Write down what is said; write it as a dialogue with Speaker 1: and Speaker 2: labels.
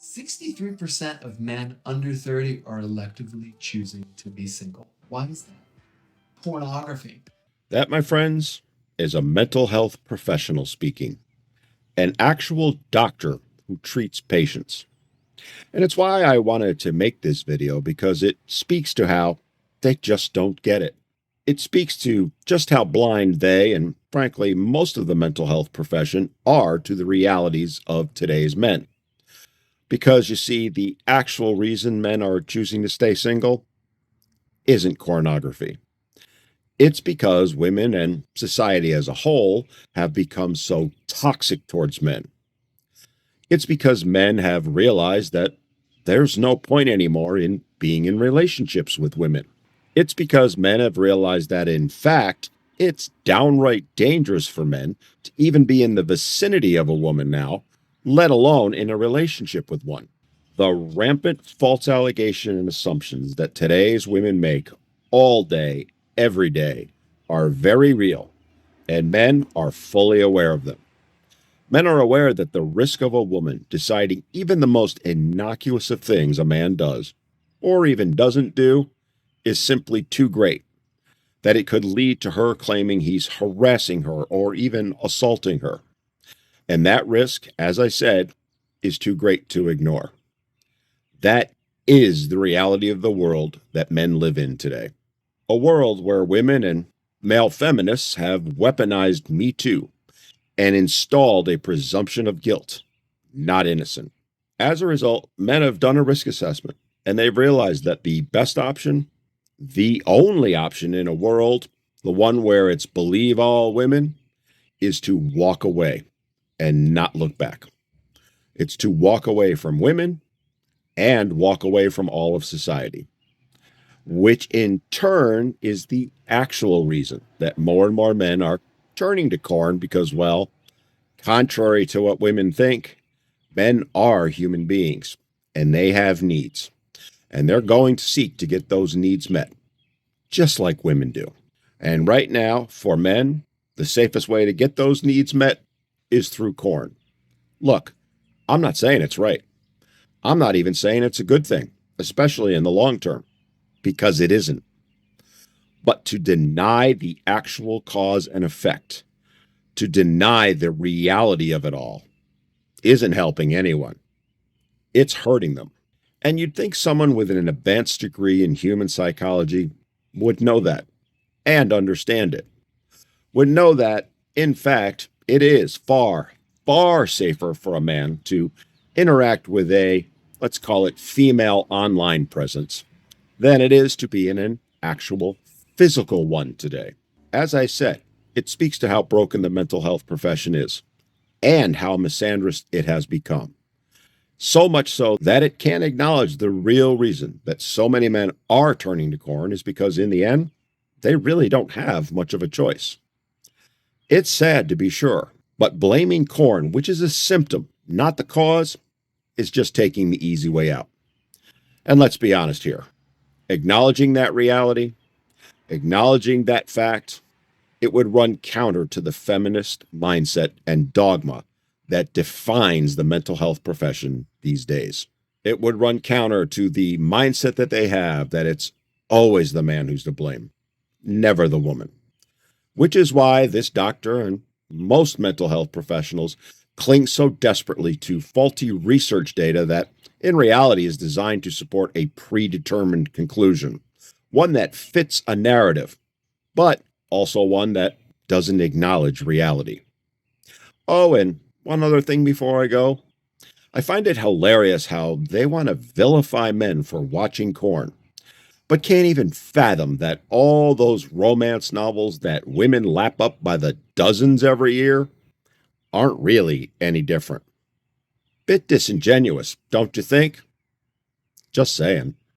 Speaker 1: 63% of men under 30 are electively choosing to be single. Why is that? Pornography.
Speaker 2: That, my friends, is a mental health professional speaking, an actual doctor who treats patients. And it's why I wanted to make this video, because it speaks to how they just don't get it. It speaks to just how blind they, and frankly, most of the mental health profession, are to the realities of today's men. Because you see, the actual reason men are choosing to stay single isn't pornography. It's because women and society as a whole have become so toxic towards men. It's because men have realized that there's no point anymore in being in relationships with women. It's because men have realized that, in fact, it's downright dangerous for men to even be in the vicinity of a woman now, let alone in a relationship with one. The rampant false allegation and assumptions that today's women make all day, every day, are very real, and men are fully aware of them. Men are aware that the risk of a woman deciding even the most innocuous of things a man does, or even doesn't do, is simply too great, that it could lead to her claiming he's harassing her or even assaulting her. And that risk, as I said, is too great to ignore. That is the reality of the world that men live in today. A world where women and male feminists have weaponized Me Too and installed a presumption of guilt, not innocent. As a result, men have done a risk assessment, and they've realized that the best option, the only option in a world, the one where it's believe all women, is to walk away and not look back. It's to walk away from women and walk away from all of society, which in turn is the actual reason that more and more men are turning to porn because, well, contrary to what women think, men are human beings and they have needs, and they're going to seek to get those needs met, just like women do. And right now, for men, the safest way to get those needs met is through porn. Look, I'm not saying it's right. I'm not even saying it's a good thing, especially in the long term, because it isn't. But to deny the actual cause and effect, to deny the reality of it all, isn't helping anyone. It's hurting them. And you'd think someone with an advanced degree in human psychology would know that and understand it. Would know that, in fact, it is far, far safer for a man to interact with a, let's call it, female online presence than it is to be in an actual physical one today. As I said, it speaks to how broken the mental health profession is and how misandrous it has become. So much so that it can't acknowledge the real reason that so many men are turning to porn is because, in the end, they really don't have much of a choice. It's sad, to be sure, but blaming porn, which is a symptom, not the cause, is just taking the easy way out. And let's be honest here. Acknowledging that reality, acknowledging that fact, it would run counter to the feminist mindset and dogma that defines the mental health profession these days. It would run counter to the mindset that they have that it's always the man who's to blame, never the woman. Which is why this doctor and most mental health professionals cling so desperately to faulty research data that in reality is designed to support a predetermined conclusion, one that fits a narrative, but also one that doesn't acknowledge reality. Oh, and one other thing before I go. I find it hilarious how they want to vilify men for watching porn, but can't even fathom that all those romance novels that women lap up by the dozens every year aren't really any different. Bit disingenuous, don't you think? Just saying.